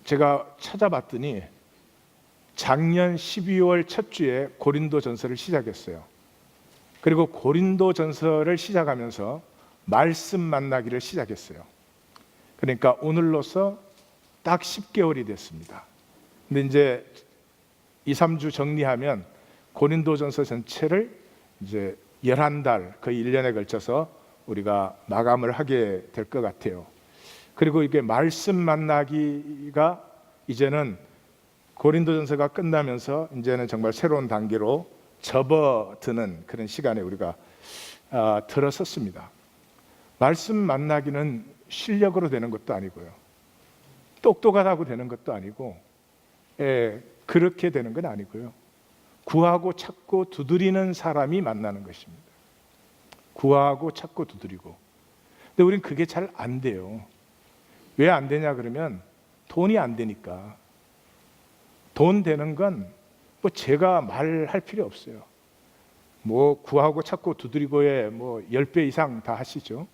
제가 찾아봤더니 작년 12월 첫 주에 고린도전서를 시작했어요. 그리고 고린도전서를 시작하면서 말씀 만나기를 시작했어요. 그러니까 오늘로서 딱 10개월이 됐습니다. 근데 이제 2, 3주 정리하면 고린도전서 전체를 이제 11달, 거의 1년에 걸쳐서 우리가 마감을 하게 될 것 같아요. 그리고 이게 말씀 만나기가 이제는 고린도전서가 끝나면서 이제는 정말 새로운 단계로 접어드는 그런 시간에 우리가 들어섰습니다. 말씀 만나기는 실력으로 되는 것도 아니고요, 똑똑하다고 되는 것도 아니고, 그렇게 되는 건 아니고요, 구하고 찾고 두드리는 사람이 만나는 것입니다. 구하고 찾고 두드리고. 근데 우린 그게 잘 안 돼요. 왜 안 되냐 그러면 돈이 안 되니까. 돈 되는 건 뭐 제가 말할 필요 없어요. 뭐 구하고 찾고 두드리고에 뭐 10배 이상 다 하시죠.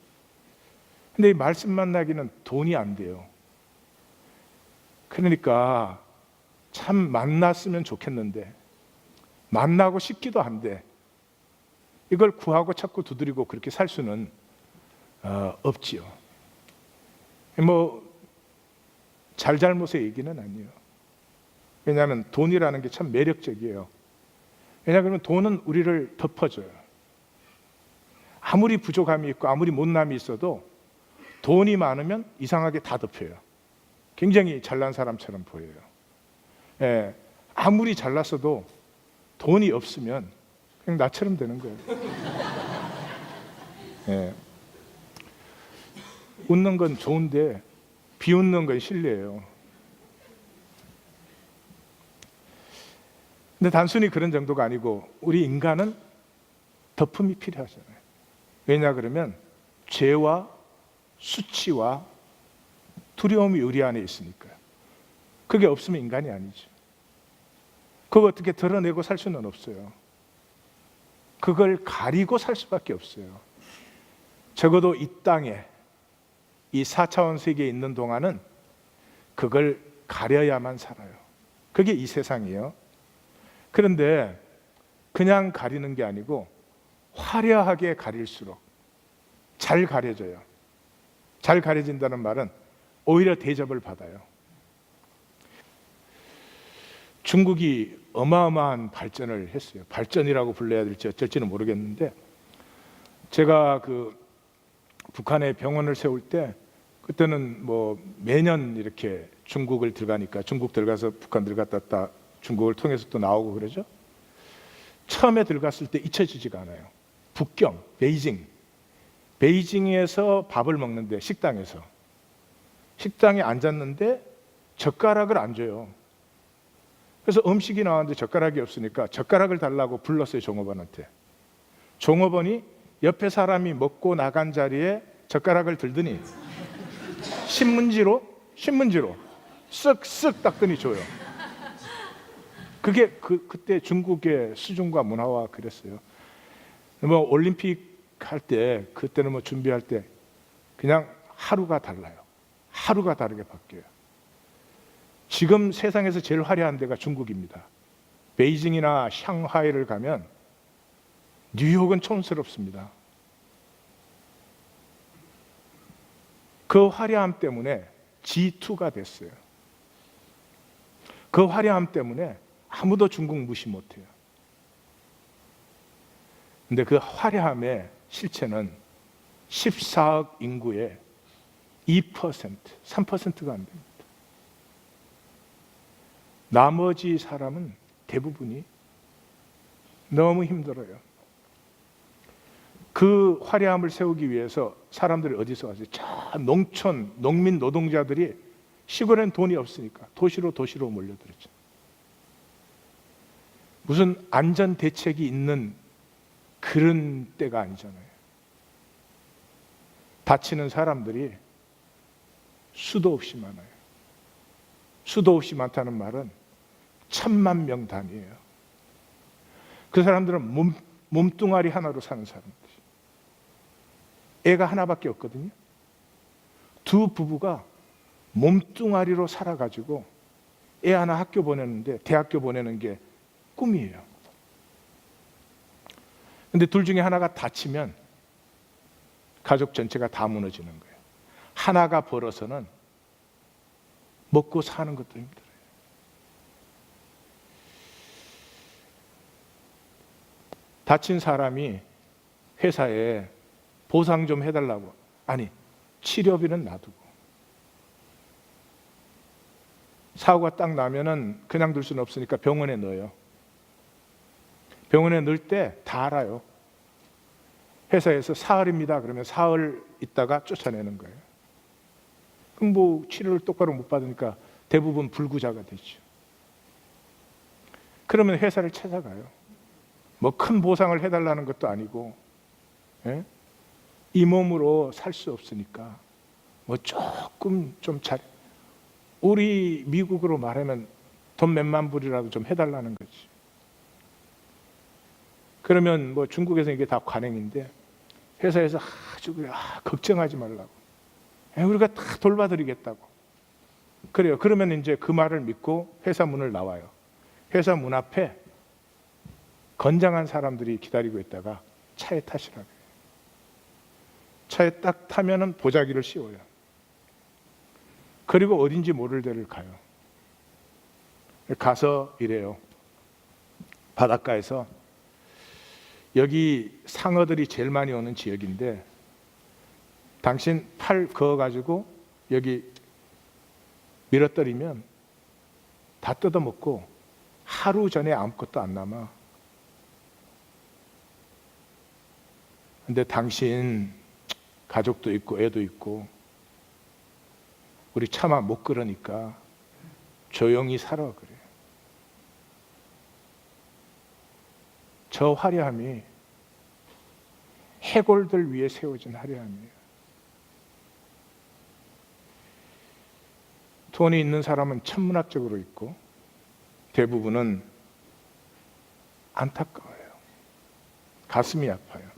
근데 이 말씀 만나기는 돈이 안 돼요. 그러니까 참 만났으면 좋겠는데 만나고 싶기도 한데 이걸 구하고 찾고 두드리고 그렇게 살 수는 없지요. 뭐 잘잘못의 얘기는 아니에요. 왜냐하면 돈이라는 게 참 매력적이에요. 왜냐하면 돈은 우리를 덮어줘요. 아무리 부족함이 있고 아무리 못남이 있어도 돈이 많으면 이상하게 다 덮여요. 굉장히 잘난 사람처럼 보여요. 아무리 잘났어도 돈이 없으면 그냥 나처럼 되는 거예요. 웃는 건 좋은데 비웃는 건 실례예요. 근데 단순히 그런 정도가 아니고 우리 인간은 덮음이 필요하잖아요. 왜냐 그러면 죄와 수치와 두려움이 우리 안에 있으니까요. 그게 없으면 인간이 아니죠. 그걸 어떻게 드러내고 살 수는 없어요. 그걸 가리고 살 수밖에 없어요. 적어도 이 땅에, 이 4차원 세계에 있는 동안은 그걸 가려야만 살아요. 그게 이 세상이에요. 그런데 그냥 가리는 게 아니고 화려하게 가릴수록 잘 가려져요. 잘 가려진다는 말은 오히려 대접을 받아요. 중국이 어마어마한 발전을 했어요. 발전이라고 불러야 될지 어쩔지는 모르겠는데, 제가 그 북한에 병원을 세울 때 그때는 뭐 매년 이렇게 중국을 들어가니까 중국 들어가서 북한 들어갔다 중국을 통해서 또 나오고 그러죠. 처음에 들어갔을 때 잊혀지지가 않아요. 북경, 베이징에서 밥을 먹는데 식당에 앉았는데 젓가락을 안 줘요. 그래서 음식이 나왔는데 젓가락이 없으니까 젓가락을 달라고 불렀어요, 종업원한테. 종업원이 옆에 사람이 먹고 나간 자리에 젓가락을 들더니 신문지로 쓱쓱 닦더니 줘요. 그게 그때 중국의 수준과 문화와 그랬어요. 뭐 올림픽 할 때, 그때는 뭐 준비할 때 그냥 하루가 달라요. 하루가 다르게 바뀌어요. 지금 세상에서 제일 화려한 데가 중국입니다. 베이징이나 샹하이를 가면 뉴욕은 촌스럽습니다. 그 화려함 때문에 G2가 됐어요. 그 화려함 때문에 아무도 중국 무시 못해요. 근데 그 화려함의 실체는 14억 인구의 2%, 3%가 안 됩니다. 나머지 사람은 대부분이 너무 힘들어요. 그 화려함을 세우기 위해서 사람들이 어디서 왔어요? 저 농촌, 농민 노동자들이 시골엔 돈이 없으니까 도시로 몰려들었죠. 무슨 안전 대책이 있는 그런 때가 아니잖아요. 다치는 사람들이 수도 없이 많아요. 수도 없이 많다는 말은 1000만 명 단위예요. 그 사람들은 몸뚱아리 하나로 사는 사람들. 애가 하나밖에 없거든요. 두 부부가 몸뚱아리로 살아가지고 애 하나 학교 보내는데 대학교 보내는 게 꿈이에요. 근데 둘 중에 하나가 다치면 가족 전체가 다 무너지는 거예요. 하나가 벌어서는 먹고 사는 것도 힘들어요. 다친 사람이 회사에 보상 좀 해달라고, 아니 치료비는 놔두고, 사고가 딱 나면은 그냥 둘 수는 없으니까 병원에 넣어요. 병원에 넣을 때 다 알아요. 회사에서 사흘입니다 그러면 사흘 있다가 쫓아내는 거예요. 그럼 뭐 치료를 똑바로 못 받으니까 대부분 불구자가 되죠. 그러면 회사를 찾아가요. 뭐 큰 보상을 해달라는 것도 아니고, 예? 이 몸으로 살 수 없으니까 뭐 조금 좀 잘, 우리 미국으로 말하면 돈 몇만 불이라도 좀 해달라는 거지. 그러면 뭐 중국에서 이게 다 관행인데 회사에서 아주 걱정하지 말라고, 우리가 다 돌봐드리겠다고 그래요. 그러면 이제 그 말을 믿고 회사 문을 나와요. 회사 문 앞에 건장한 사람들이 기다리고 있다가 차에 타시라고 해요. 차에 딱 타면은 보자기를 씌워요. 그리고 어딘지 모를 데를 가요. 가서 이래요. 바닷가에서 여기 상어들이 제일 많이 오는 지역인데 당신 팔 그어가지고 여기 밀어버리면 다 뜯어먹고 하루 전에 아무것도 안 남아. 근데 당신 가족도 있고 애도 있고 우리 차마 못 그러니까 조용히 살아 그래. 저 화려함이 해골들 위에 세워진 화려함이에요. 돈이 있는 사람은 천문학적으로 있고 대부분은 안타까워요. 가슴이 아파요.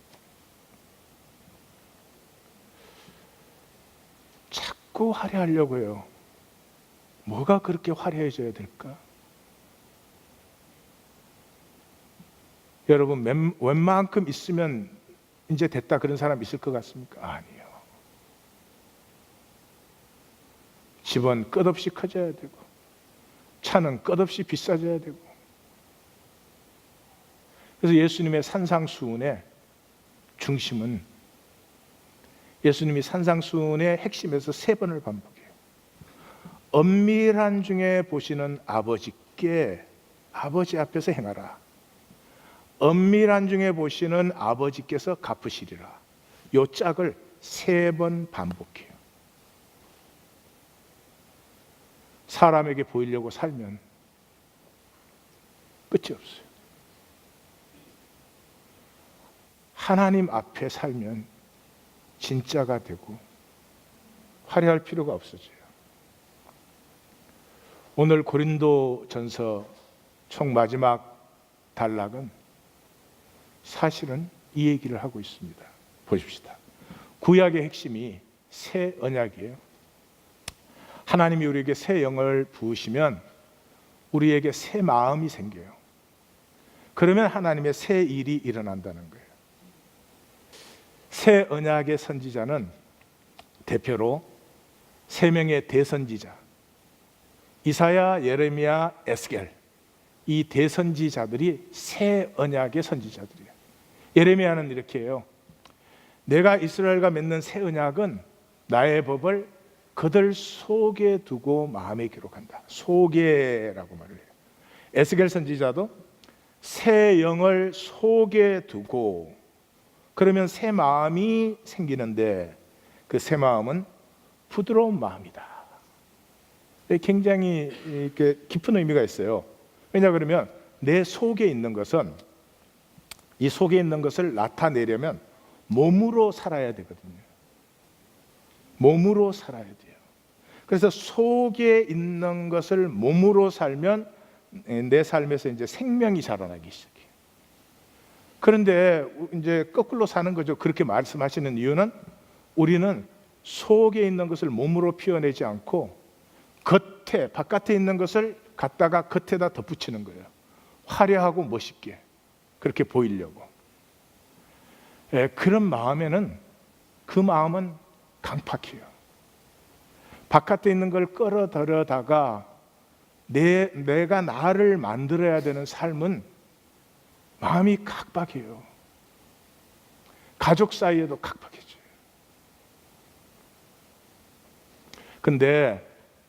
자꾸 화려하려고 해요. 뭐가 그렇게 화려해져야 될까? 여러분, 웬만큼 있으면 이제 됐다 그런 사람 있을 것 같습니까? 아니요. 집은 끝없이 커져야 되고 차는 끝없이 비싸져야 되고. 그래서 예수님의 산상수훈의 중심은, 예수님이 산상수훈의 핵심에서 3번을 반복해요. 엄밀한 중에 보시는 아버지께 아버지 앞에서 행하라. 엄밀한 중에 보시는 아버지께서 갚으시리라. 요 짝을 3번 반복해요. 사람에게 보이려고 살면 끝이 없어요. 하나님 앞에 살면 진짜가 되고 화려할 필요가 없어져요. 오늘 고린도전서 총 마지막 단락은 사실은 이 얘기를 하고 있습니다. 보십시다. 구약의 핵심이 새 언약이에요. 하나님이 우리에게 새 영을 부으시면 우리에게 새 마음이 생겨요. 그러면 하나님의 새 일이 일어난다는 거예요. 새 언약의 선지자는 대표로 3명의 대선지자, 이사야, 예레미야, 에스겔, 이 대선지자들이 새 언약의 선지자들이에요. 예레미야는 이렇게 해요. 내가 이스라엘과 맺는 새 언약은 나의 법을 그들 속에 두고 마음에 기록한다. 속에라고 말을 해요. 에스겔 선지자도 새 영을 속에 두고, 그러면 새 마음이 생기는데 그 새 마음은 부드러운 마음이다. 굉장히 이렇게 깊은 의미가 있어요. 왜냐 그러면 내 속에 있는 것은, 이 속에 있는 것을 나타내려면 몸으로 살아야 되거든요. 몸으로 살아야 돼요. 그래서 속에 있는 것을 몸으로 살면 내 삶에서 이제 생명이 자라나기 시작해요. 그런데 이제 거꾸로 사는 거죠. 그렇게 말씀하시는 이유는 우리는 속에 있는 것을 몸으로 피워내지 않고 겉에, 바깥에 있는 것을 갖다가 겉에다 덧붙이는 거예요. 화려하고 멋있게 그렇게 보이려고. 그런 마음에는, 그 마음은 강팍해요. 바깥에 있는 걸 끌어들여다가 내가 나를 만들어야 되는 삶은 마음이 각박해요. 가족 사이에도 각박해져요. 근데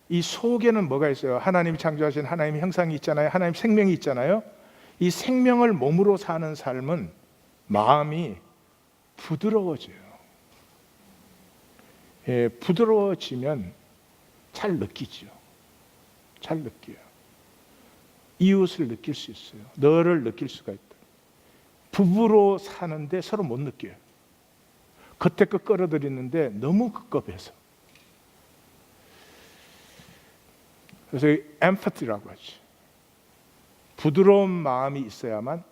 이 속에는 뭐가 있어요? 하나님이 창조하신 하나님의 형상이 있잖아요. 하나님 생명이 있잖아요. 이 생명을 몸으로 사는 삶은 마음이 부드러워져요. 부드러워지면 잘 느끼죠. 잘 느껴요. 이웃을 느낄 수 있어요. 너를 느낄 수가 있다. 부부로 사는데 서로 못 느껴요. 겉에 거 끌어들이는데 너무 급급해서. 그래서 empathy라고 하죠. 부드러운 마음이 있어야만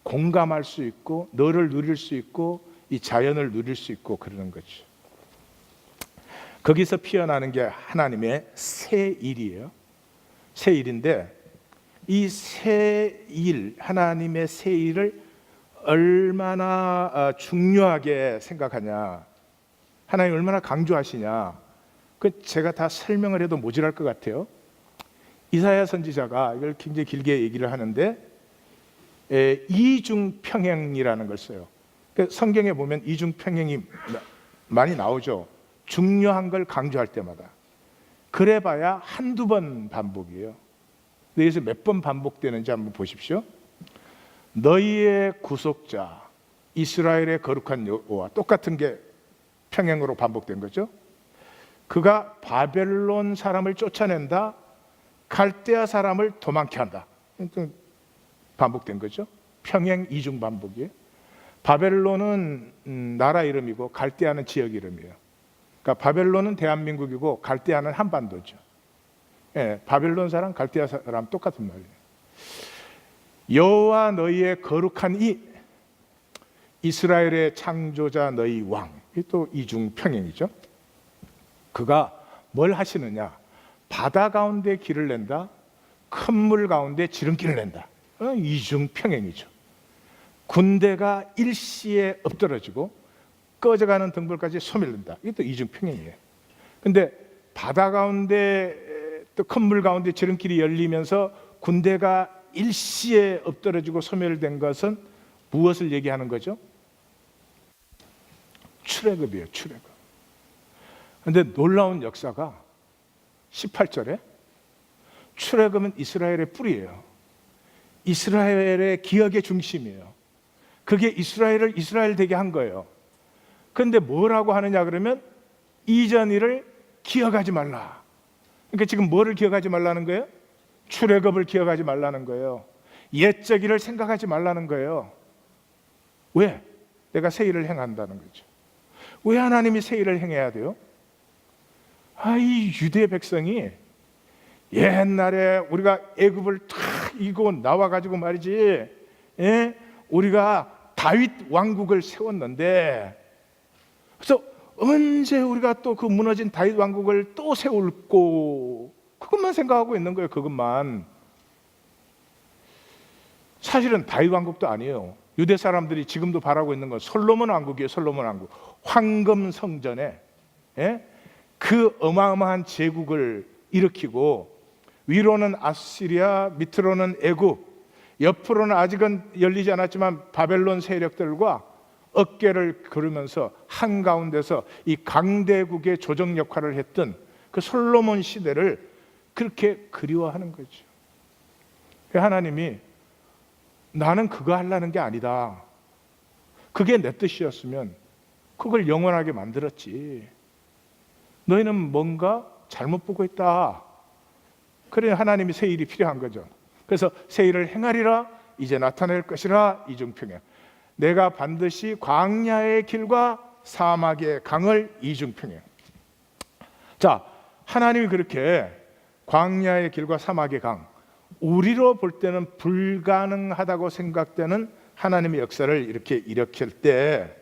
공감할 수 있고 너를 누릴 수 있고 이 자연을 누릴 수 있고 그러는 거죠. 거기서 피어나는 게 하나님의 새 일이에요. 새 일인데 이 새 일, 하나님의 새 일을 얼마나 중요하게 생각하냐, 하나님 얼마나 강조하시냐, 그 제가 다 설명을 해도 모자랄 것 같아요. 이사야 선지자가 이걸 굉장히 길게 얘기를 하는데 이중평행이라는 걸 써요. 성경에 보면 이중평행이 많이 나오죠. 중요한 걸 강조할 때마다. 그래봐야 한두 번 반복이에요. 여기서 몇 번 반복되는지 한번 보십시오. 너희의 구속자 이스라엘의 거룩한 여호와, 똑같은 게 평행으로 반복된 거죠. 그가 바벨론 사람을 쫓아낸다, 갈대아 사람을 도망케 한다. 반복된 거죠. 평행 이중 반복이에요. 바벨론은 나라 이름이고 갈대아는 지역 이름이에요. 그러니까 바벨론은 대한민국이고 갈대아는 한반도죠. 바벨론 사람, 갈대아 사람 똑같은 말이에요. 여호와 너희의 거룩한 이 이스라엘의 창조자 너희 왕, 이 또 이중 평행이죠. 그가 뭘 하시느냐? 바다 가운데 길을 낸다, 큰 물 가운데 지름길을 낸다. 이중 평행이죠. 군대가 일시에 엎드러지고 꺼져가는 등불까지 소멸된다. 이것도 이중 평행이에요. 근데 바다 가운데 또 큰 물 가운데 지름길이 열리면서 군대가 일시에 엎드러지고 소멸된 것은 무엇을 얘기하는 거죠? 출애굽이에요. 출애굽. 그런데 놀라운 역사가 18절에 출애굽은 이스라엘의 뿌리예요. 이스라엘의 기억의 중심이에요. 그게 이스라엘을 이스라엘 되게 한 거예요. 그런데 뭐라고 하느냐 그러면 이전 일을 기억하지 말라. 그러니까 지금 뭐를 기억하지 말라는 거예요? 출애굽을 기억하지 말라는 거예요. 옛적 일을 생각하지 말라는 거예요. 왜? 내가 새 일을 행한다는 거죠. 왜 하나님이 새 일을 행해야 돼요? 이 유대 백성이 옛날에 우리가 애굽을 탁 이고 나와가지고 말이지, 우리가 다윗 왕국을 세웠는데, 그래서 언제 우리가 또 그 무너진 다윗 왕국을 또 세울고, 그것만 생각하고 있는 거예요. 그것만. 사실은 다윗 왕국도 아니에요. 유대 사람들이 지금도 바라고 있는 건 솔로몬 왕국이에요. 솔로몬 왕국. 황금 성전에 그 어마어마한 제국을 일으키고, 위로는 아시리아, 밑으로는 애굽, 옆으로는 아직은 열리지 않았지만 바벨론 세력들과 어깨를 그르면서 한가운데서 이 강대국의 조정 역할을 했던 그 솔로몬 시대를 그렇게 그리워하는 거죠. 하나님이 나는 그거 하려는 게 아니다. 그게 내 뜻이었으면 그걸 영원하게 만들었지. 너희는 뭔가 잘못 보고 있다. 그래 하나님이 새 일이 필요한 거죠. 그래서 새 일을 행하리라, 이제 나타낼 것이라, 이중평행. 내가 반드시 광야의 길과 사막의 강을 이중평행. 자, 하나님이 그렇게 광야의 길과 사막의 강, 우리로 볼 때는 불가능하다고 생각되는 하나님의 역사를 이렇게 일으킬 때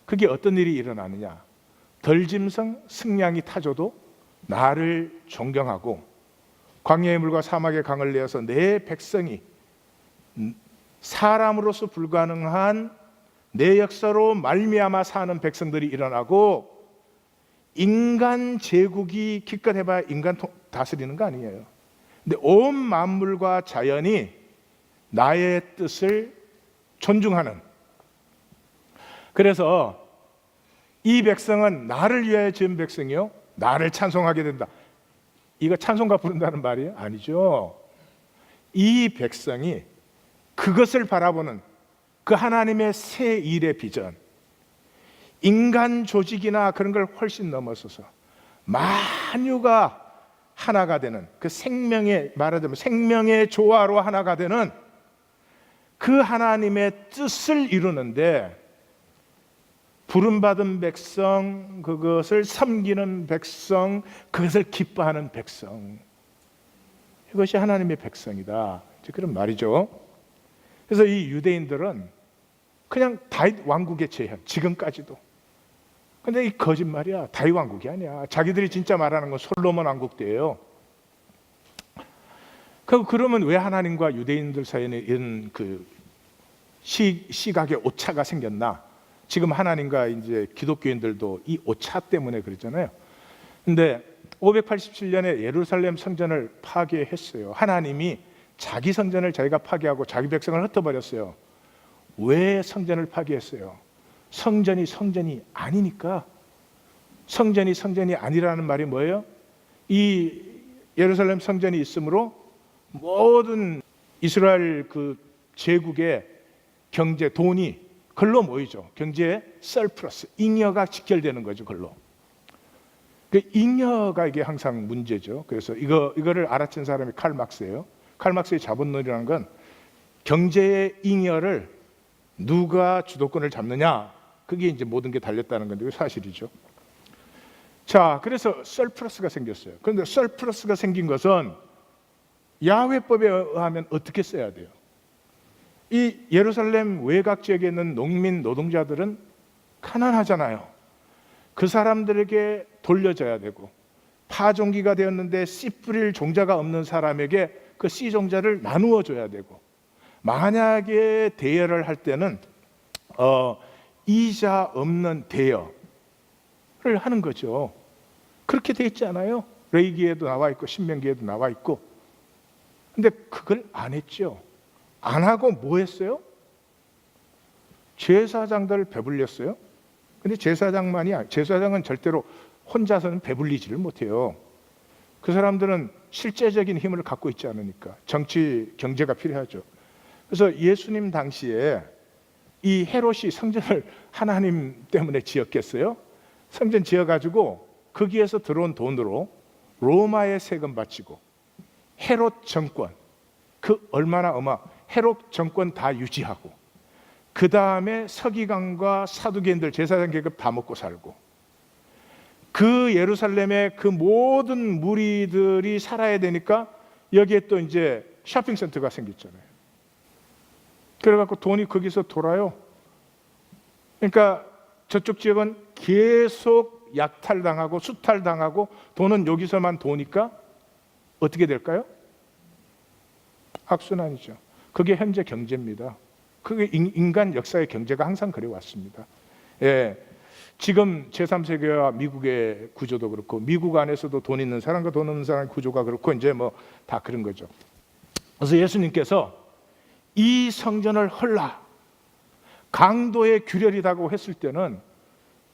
그게 어떤 일이 일어나느냐? 덜짐승, 승냥이 타조도 나를 존경하고 광야의 물과 사막의 강을 내어서 내 백성이 사람으로서 불가능한 내 역사로 말미암아 사는 백성들이 일어나고 인간 제국이 기껏 해봐야 인간 다스리는 거 아니에요. 근데 온 만물과 자연이 나의 뜻을 존중하는, 그래서 이 백성은 나를 위하여 지은 백성이요 나를 찬송하게 된다. 이거 찬송가 부른다는 말이에요? 아니죠. 이 백성이 그것을 바라보는 그 하나님의 새 일의 비전, 인간 조직이나 그런 걸 훨씬 넘어서서 만유가 하나가 되는 그 생명의, 말하자면 생명의 조화로 하나가 되는 그 하나님의 뜻을 이루는데 부름받은 백성, 그것을 섬기는 백성, 그것을 기뻐하는 백성, 이것이 하나님의 백성이다, 그런 말이죠. 그래서 이 유대인들은 그냥 다윗 왕국의 재현, 지금까지도. 근데 이 거짓말이야. 다윗 왕국이 아니야. 자기들이 진짜 말하는 건 솔로몬 왕국 때예요. 그러면 왜 하나님과 유대인들 사이에는 이런 그 시각의 오차가 생겼나? 지금 하나님과 이제 기독교인들도 이 오차 때문에 그랬잖아요. 근데 587년에 예루살렘 성전을 파괴했어요. 하나님이 자기 성전을 자기가 파괴하고 자기 백성을 흩어버렸어요. 왜 성전을 파괴했어요? 성전이 성전이 아니니까. 성전이 성전이 아니라는 말이 뭐예요? 이 예루살렘 성전이 있으므로 모든 이스라엘 그 제국의 경제, 돈이 글로 모이죠. 경제의 서플러스, 잉여가 직결되는 거죠, 글로. 그 잉여가 이게 항상 문제죠. 그래서 이거를 알아챈 사람이 칼 막스예요. 칼 막스의 자본론이라는 건 경제의 잉여를 누가 주도권을 잡느냐, 그게 이제 모든 게 달렸다는 건데 그게 사실이죠. 자, 그래서 서플러스가 생겼어요. 그런데 서플러스가 생긴 것은 야훼법에 의하면 어떻게 써야 돼요? 이 예루살렘 외곽 지역에 있는 농민 노동자들은 가난하잖아요. 그 사람들에게 돌려줘야 되고, 파종기가 되었는데 씨 뿌릴 종자가 없는 사람에게 그 씨 종자를 나누어 줘야 되고, 만약에 대여를 할 때는 이자 없는 대여를 하는 거죠. 그렇게 돼 있지 않아요? 레위기에도 나와 있고 신명기에도 나와 있고. 근데 그걸 안 했죠. 안 하고 뭐 했어요? 제사장들을 배불렸어요. 근데 제사장은 절대로 혼자서는 배불리지를 못해요. 그 사람들은 실제적인 힘을 갖고 있지 않으니까 정치, 경제가 필요하죠. 그래서 예수님 당시에 이 헤롯이 성전을 하나님 때문에 지었겠어요? 성전 지어가지고 거기에서 들어온 돈으로 로마에 세금 바치고 헤롯 정권, 그 얼마나 헤롯 정권 다 유지하고, 그 다음에 서기관과 사두개인들, 제사장 계급 다 먹고 살고, 그 예루살렘의 그 모든 무리들이 살아야 되니까 여기에 또 이제 쇼핑센터가 생겼잖아요. 그래갖고 돈이 거기서 돌아요. 그러니까 저쪽 지역은 계속 약탈당하고 수탈당하고 돈은 여기서만 도니까 어떻게 될까요? 악순환이죠. 그게 현재 경제입니다. 그게 인간 역사의 경제가 항상 그래왔습니다. 예, 지금 제3세계와 미국의 구조도 그렇고, 미국 안에서도 돈 있는 사람과 돈 없는 사람의 구조가 그렇고, 이제 뭐 다 그런 거죠. 그래서 예수님께서 이 성전을 헐라, 강도의 균열이라고 했을 때는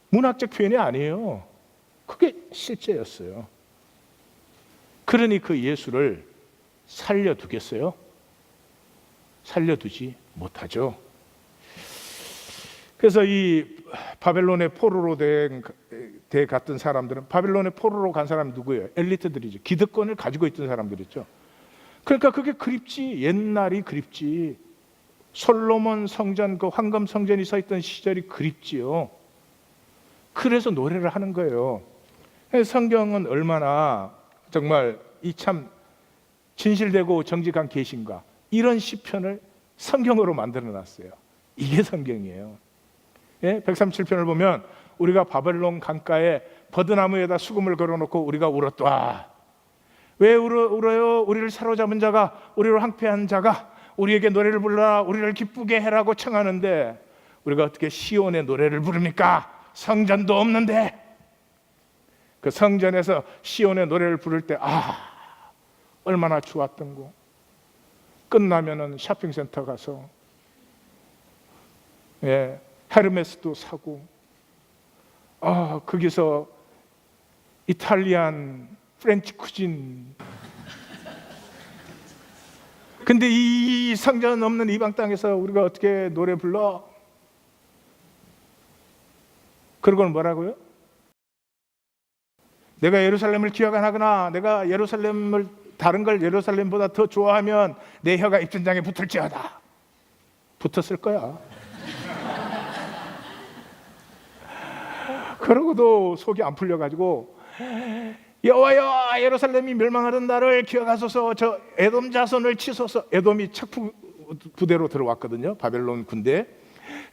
문학적 표현이 아니에요. 그게 실제였어요. 그러니 그 예수를 살려두겠어요? 살려두지 못하죠. 그래서 이 바벨론의 포로로 돼 갔던 사람들은, 바벨론의 포로로 간 사람이 누구예요? 엘리트들이죠. 기득권을 가지고 있던 사람들이죠. 그러니까 그게 그립지, 옛날이 그립지. 솔로몬 성전, 그 황금 성전이 서 있던 시절이 그립지요. 그래서 노래를 하는 거예요. 성경은 얼마나 정말 이 참 진실되고 정직한 계신가, 이런 시편을 성경으로 만들어 놨어요. 이게 성경이에요. 예? 137편을 보면 우리가 바벨론 강가에 버드나무에다 수금을 걸어놓고 우리가 울었다. 왜 울어요? 우리를 사로잡은 자가, 우리를 황폐한 자가 우리에게 노래를 불러라, 우리를 기쁘게 해라고 청하는데 우리가 어떻게 시온의 노래를 부릅니까? 성전도 없는데. 그 성전에서 시온의 노래를 부를 때 얼마나 좋았던고. 끝나면은 쇼핑센터 가서 헤르메스도 사고, 거기서 이탈리안 프렌치 쿠진. 근데 이 성전 없는 이방 땅에서 우리가 어떻게 노래 불러? 그러고는 뭐라고요? 내가 예루살렘을 기억 안 하거나 내가 예루살렘을 다른 걸 예루살렘보다 더 좋아하면 내 혀가 입천장에 붙을지어다. 붙었을 거야. 그러고도 속이 안 풀려가지고 여호와여, 예루살렘이 멸망하는 날을 기억하소서. 저 에돔 자손을 치소서. 에돔이 척부 부대로 들어왔거든요, 바벨론 군대.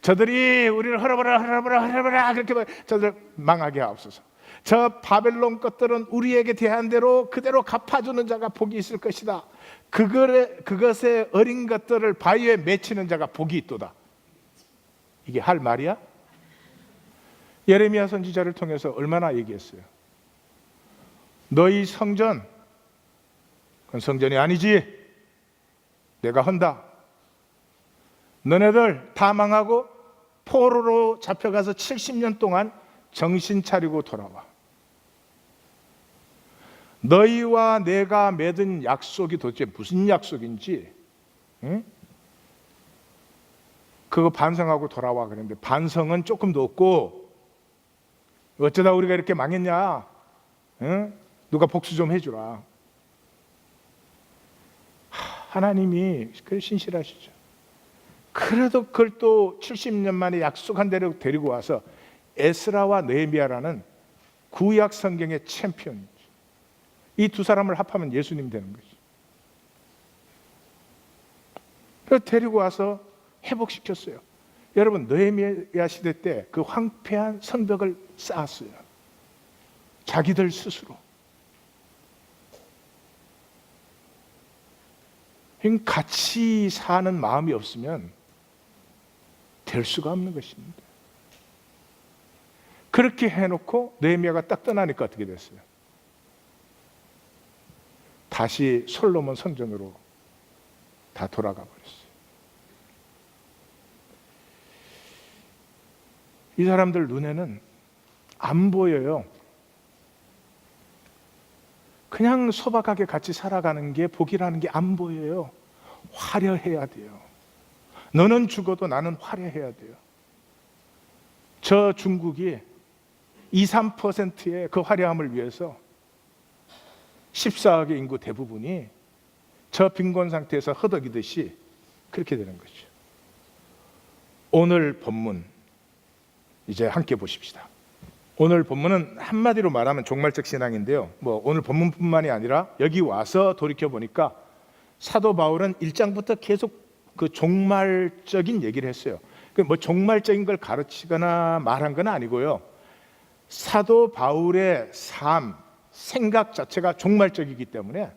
저들이 우리를 허러버라 그렇게 저들 망하게 하옵소서. 저 바벨론 것들은 우리에게 대한 대로 그대로 갚아주는 자가 복이 있을 것이다. 그것의 어린 것들을 바위에 맺히는 자가 복이 있도다. 이게 할 말이야? 예레미야 선지자를 통해서 얼마나 얘기했어요. 너희 성전, 그건 성전이 아니지. 내가 한다. 너네들 다 망하고 포로로 잡혀가서 70년 동안 정신 차리고 돌아와. 너희와 내가 맺은 약속이 도대체 무슨 약속인지, 응? 그거 반성하고 돌아와. 그랬는데 반성은 조금도 없고, 어쩌다 우리가 이렇게 망했냐? 응? 누가 복수 좀 해주라. 하나님이 그래 신실하시죠. 그래도 그걸 또 70년 만에 약속한 대로 데리고 와서 에스라와 느헤미야라는 구약 성경의 챔피언이죠. 이 두 사람을 합하면 예수님 되는 거죠. 그래서 데리고 와서 회복시켰어요. 여러분, 느헤미야 시대 때 그 황폐한 성벽을 쌓았어요. 자기들 스스로. 같이 사는 마음이 없으면 될 수가 없는 것입니다. 그렇게 해놓고 느헤미야가 딱 떠나니까 어떻게 됐어요? 다시 솔로몬 성전으로 다 돌아가 버렸어요. 이 사람들 눈에는 안 보여요. 그냥 소박하게 같이 살아가는 게 복이라는 게 안 보여요. 화려해야 돼요. 너는 죽어도 나는 화려해야 돼요. 저 중국이 2, 3%의 그 화려함을 위해서 14억의 인구 대부분이 저 빈곤 상태에서 허덕이듯이 그렇게 되는 거죠. 오늘 본문 이제 함께 보십시다. 오늘 본문은 한마디로 말하면 종말적 신앙인데요. 오늘 본문뿐만이 아니라 여기 와서 돌이켜 보니까 사도 바울은 1장부터 계속 그 종말적인 얘기를 했어요. 종말적인 걸 가르치거나 말한 건 아니고요. 사도 바울의 삶, 생각 자체가 종말적이기 때문에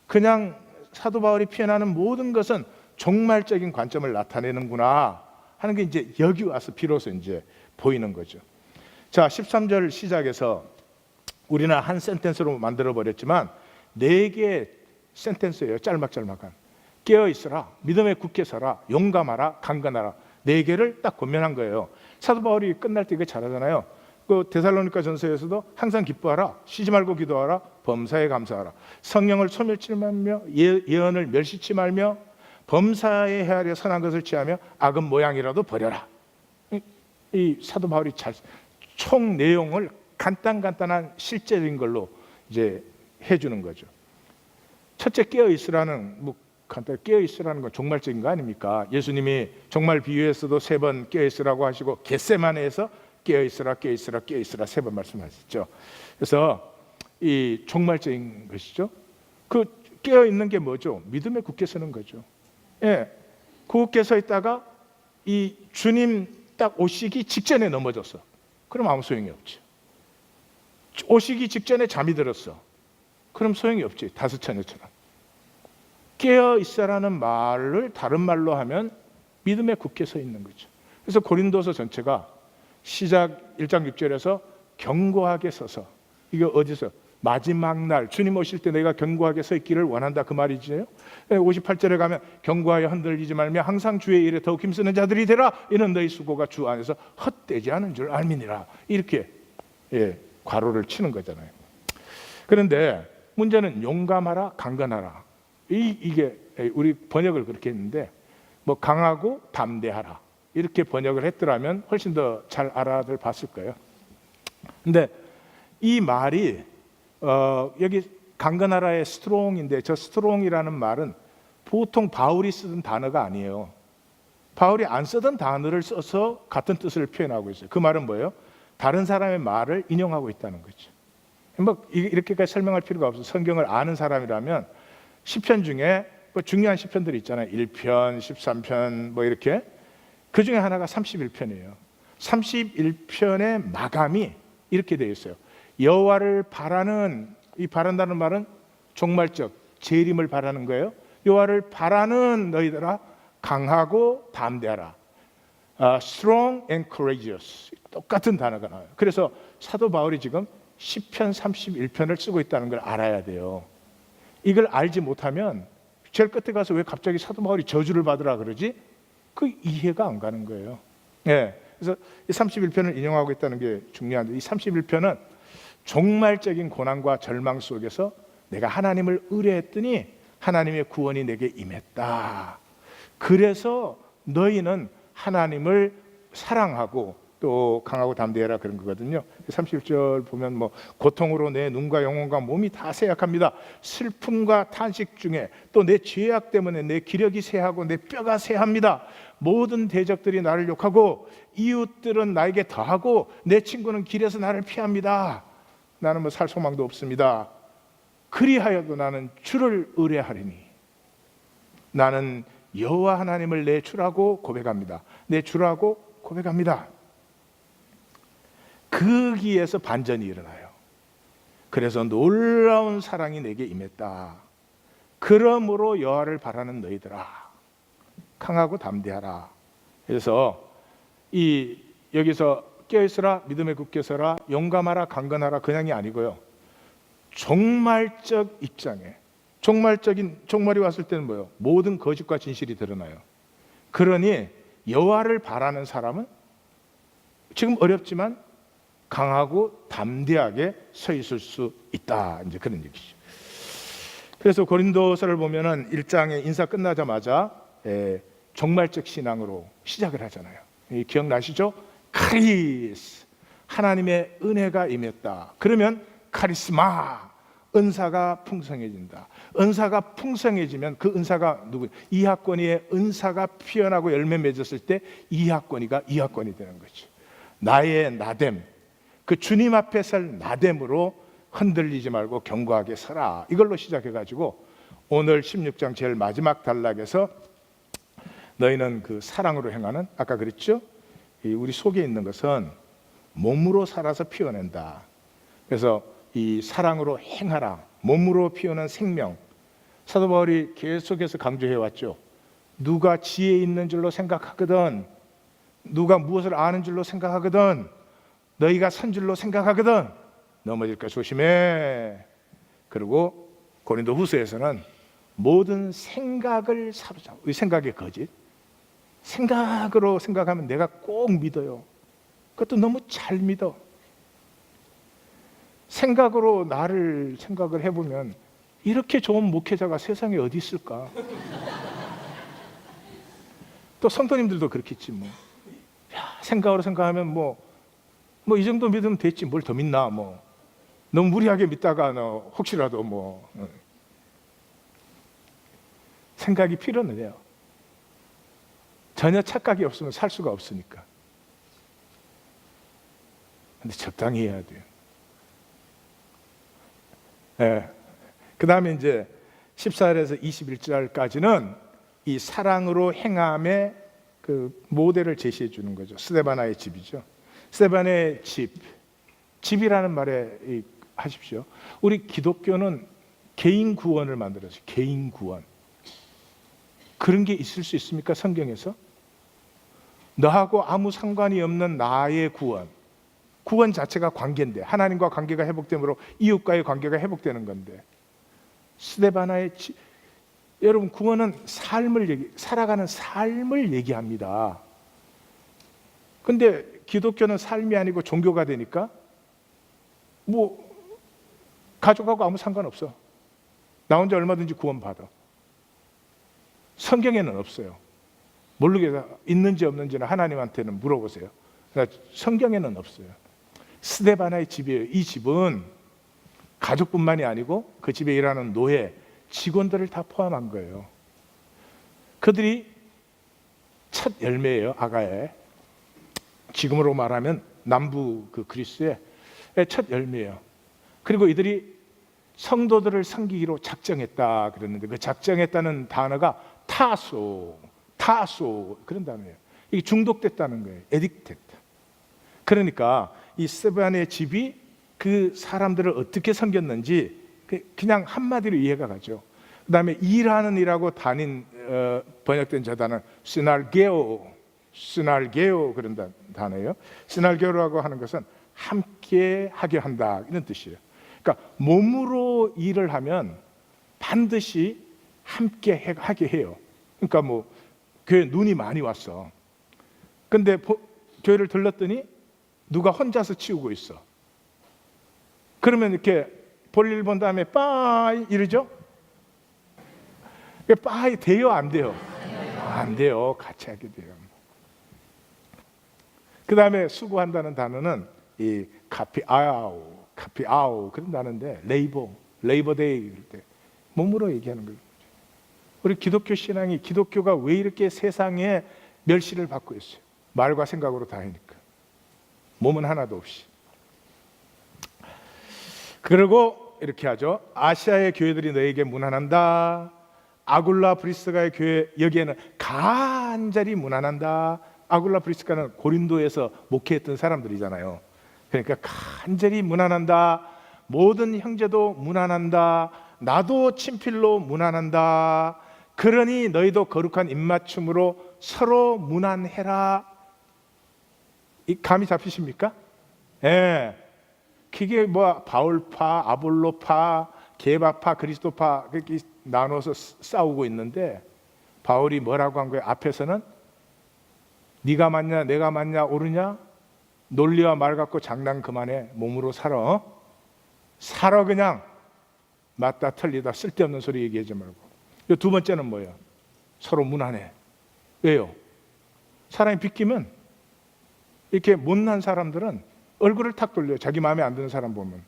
그냥 사도 바울이 표현하는 모든 것은 종말적인 관점을 나타내는구나 하는 게 이제 여기 와서 비로소 이제 보이는 거죠. 자, 13절 시작에서 우리는 한 센텐스로 만들어 버렸지만 4개의 센텐스예요. 짤막짤막한. 깨어 있어라, 믿음에 굳게 서라, 용감하라, 강건하라. 4개를 딱 권면한 거예요. 사도 바울이 끝날 때 이거 잘하잖아요. 그 데살로니가 전서에서도 항상 기뻐하라, 쉬지 말고 기도하라, 범사에 감사하라, 성령을 소멸치 말며 예언을 멸시치 말며 범사에 헤아려 선한 것을 취하며 악은 모양이라도 버려라. 이 사도 바울이 총 내용을 간단한 실제적인 걸로 이제 해주는 거죠. 첫째, 깨어 있으라는 간단히 깨어 있으라는 건 종말적인 거 아닙니까? 예수님이 종말 비유에서도 3번 깨어 있으라고 하시고 겟세마네에서 깨어 있으라 3번 말씀하셨죠. 그래서 이 종말적인 것이죠. 그 깨어 있는 게 뭐죠? 믿음에 굳게 서는 거죠. 예, 굳게 서 있다가 이 주님 딱 오시기 직전에 넘어졌어. 그럼 아무 소용이 없죠. 오시기 직전에 잠이 들었어. 그럼 소용이 없지. 다섯 처녀처럼. 깨어 있어라는 말을 다른 말로 하면 믿음에 굳게 서 있는 거죠. 그래서 고린도서 전체가 시작 1장 6절에서 견고하게 서서, 이게 어디서? 마지막 날 주님 오실 때 내가 견고하게 서 있기를 원한다, 그 말이지요. 58절에 가면 견고하여 흔들리지 말며 항상 주의 일에 더욱 힘쓰는 자들이 되라. 이는 너희 수고가 주 안에서 헛되지 않은 줄 알미니라. 이렇게 괄호를 치는 거잖아요. 그런데 문제는 용감하라, 강건하라. 이게 우리 번역을 그렇게 했는데, 뭐 강하고 담대하라 이렇게 번역을 했더라면 훨씬 더 잘 알아들 봤을 거예요. 근데 이 말이 여기 강건하라의 스트롱인데, 저 스트롱이라는 말은 보통 바울이 쓰던 단어가 아니에요. 바울이 안 쓰던 단어를 써서 같은 뜻을 표현하고 있어요. 그 말은 뭐예요? 다른 사람의 말을 인용하고 있다는 거죠. 뭐 이렇게까지 설명할 필요가 없어요. 성경을 아는 사람이라면 시편 중에 뭐 중요한 시편들이 있잖아요. 1편, 13편 뭐 이렇게. 그 중에 하나가 31편이에요. 31편의 마감이 이렇게 되어 있어요. 여호와를 바라는, 이 바란다는 말은 종말적 재림을 바라는 거예요. 여호와를 바라는 너희들아 강하고 담대하라. Strong and courageous. 똑같은 단어가 나와요. 그래서 사도 바울이 지금 시편 31편을 쓰고 있다는 걸 알아야 돼요. 이걸 알지 못하면 제일 끝에 가서 왜 갑자기 사도 바울이 저주를 받으라 그러지? 그 이해가 안 가는 거예요. 그래서 이 31편을 인용하고 있다는 게 중요한데, 이 31편은 종말적인 고난과 절망 속에서 내가 하나님을 의뢰했더니 하나님의 구원이 내게 임했다. 그래서 너희는 하나님을 사랑하고 또 강하고 담대해라, 그런 거거든요. 31절 보면 뭐 고통으로 내 눈과 영혼과 몸이 다 쇠약합니다. 슬픔과 탄식 중에 또 내 죄악 때문에 내 기력이 쇠하고 내 뼈가 쇠합니다. 모든 대적들이 나를 욕하고 이웃들은 나에게 더하고 내 친구는 길에서 나를 피합니다. 나는 뭐 살 소망도 없습니다. 그리하여도 나는 주를 의뢰하리니 나는 여호와 하나님을 내 주라고 고백합니다. 내 주라고 고백합니다. 거기에서 반전이 일어나요. 그래서 놀라운 사랑이 내게 임했다. 그러므로 여호와를 바라는 너희들아 강하고 담대하라. 그래서 여기서 깨어있으라, 믿음에 굳게 서라, 용감하라, 강건하라, 그냥이 아니고요. 종말적 입장에, 종말이 왔을 때는 뭐예요? 모든 거짓과 진실이 드러나요. 그러니 여호와를 바라는 사람은 지금 어렵지만 강하고 담대하게 서 있을 수 있다. 이제 그런 얘기죠. 그래서 고린도서를 보면은 1장에 인사 끝나자마자 종말적 신앙으로 시작을 하잖아요. 기억나시죠? 카리스, 하나님의 은혜가 임했다. 그러면 카리스마, 은사가 풍성해진다. 은사가 풍성해지면 그 은사가 누구? 이하권이의 은사가 피어나고 열매 맺었을 때 이하권이 되는 거죠. 나의 나됨, 그 주님 앞에 설 나됨으로 흔들리지 말고 견고하게 서라. 이걸로 시작해가지고 오늘 16장 제일 마지막 단락에서 너희는 그 사랑으로 행하는, 아까 그랬죠? 우리 속에 있는 것은 몸으로 살아서 피워낸다. 그래서 이 사랑으로 행하라, 몸으로 피우는 생명. 사도 바울이 계속해서 강조해왔죠. 누가 지혜 있는 줄로 생각하거든, 누가 무엇을 아는 줄로 생각하거든, 너희가 선 줄로 생각하거든 넘어질까 조심해. 그리고 고린도 후서에서는 모든 생각을 사로잡고, 이 생각의 거짓, 생각으로 생각하면 내가 꼭 믿어요. 그것도 너무 잘 믿어. 생각으로 나를 생각을 해보면 이렇게 좋은 목회자가 세상에 어디 있을까? 또 성도님들도 그렇겠지 뭐. 야, 생각으로 생각하면 뭐 이 정도 믿으면 됐지 뭘 더 믿나, 뭐 너무 무리하게 믿다가 혹시라도 뭐. 생각이 필요는 해요. 전혀 착각이 없으면 살 수가 없으니까. 근데 적당히 해야 돼요. 그 다음에 이제 14절에서 21절까지는 이 사랑으로 행함의 그 모델을 제시해 주는 거죠. 스데바나의 집이죠. 스데바나의 집이라는 말에 하십시오. 우리 기독교는 개인 구원을 만들었어요. 개인 구원. 그런 게 있을 수 있습니까? 성경에서? 너하고 아무 상관이 없는 나의 구원. 구원 자체가 관계인데, 하나님과 관계가 회복되므로 이웃과의 관계가 회복되는 건데, 여러분, 구원은 살아가는 삶을 얘기합니다. 근데 기독교는 삶이 아니고 종교가 되니까 가족하고 아무 상관없어. 나 혼자 얼마든지 구원받아. 성경에는 없어요. 모르겠어요. 있는지 없는지는 하나님한테는 물어보세요. 그러니까 성경에는 없어요. 스데바나의 집이에요. 이 집은 가족뿐만이 아니고 그 집에 일하는 노예, 직원들을 다 포함한 거예요. 그들이 첫 열매예요. 아가의. 지금으로 말하면 남부 그리스의 첫 열매예요. 그리고 이들이 성도들을 섬기기로 작정했다 그랬는데, 그 작정했다는 단어가 타소 그런 단어예요. 이게 중독됐다는 거예요. 에딕됐다. 그러니까 이 스데바나의 집이 그 사람들을 어떻게 섬겼는지 그냥 한마디로 이해가 가죠. 그 다음에 일하는 이라고 번역된 저 단어는 시날게오 그런 단어예요. 시날게오라고 하는 것은 함께 하게 한다, 이런 뜻이에요. 그러니까 몸으로 일을 하면 반드시 함께 하게 해요. 그러니까 교회 눈이 많이 왔어. 근데 교회를 들렀더니 누가 혼자서 치우고 있어. 그러면 이렇게 볼일 본 다음에 빠이 이러죠? 빠이 돼요, 안 돼요? 안 돼요. 같이 하게 돼요. 그 다음에 수고한다는 단어는 이 카피아우 그런 단어인데, 레이버데이 이럴 때 몸으로 얘기하는 거예요. 우리 기독교 신앙이, 기독교가 왜 이렇게 세상에 멸시를 받고 있어요? 말과 생각으로 다 하니까. 몸은 하나도 없이. 그리고 이렇게 하죠. 아시아의 교회들이 너에게 문안한다. 아굴라 브리스가의 교회, 여기에는 간절히 문안한다. 아굴라 브리스가는 고린도에서 목회했던 사람들이잖아요. 그러니까 간절히 문안한다. 모든 형제도 문안한다. 나도 친필로 문안한다. 그러니 너희도 거룩한 입맞춤으로 서로 문안해라. 이 감이 잡히십니까? 예. 그게 바울파, 아볼로파, 게바파, 그리스도파 그렇게 나눠서 싸우고 있는데, 바울이 뭐라고 한 거예요? 앞에서는 네가 맞냐 내가 맞냐 옳으냐, 논리와 말 갖고 장난 그만해. 몸으로 살아. 살아. 그냥 맞다 틀리다 쓸데없는 소리 얘기하지 말고. 두 번째는 뭐예요? 서로 문안해. 왜요? 사람이 비끼면 이렇게 못난 사람들은 얼굴을 탁 돌려요. 자기 마음에 안 드는 사람 보면.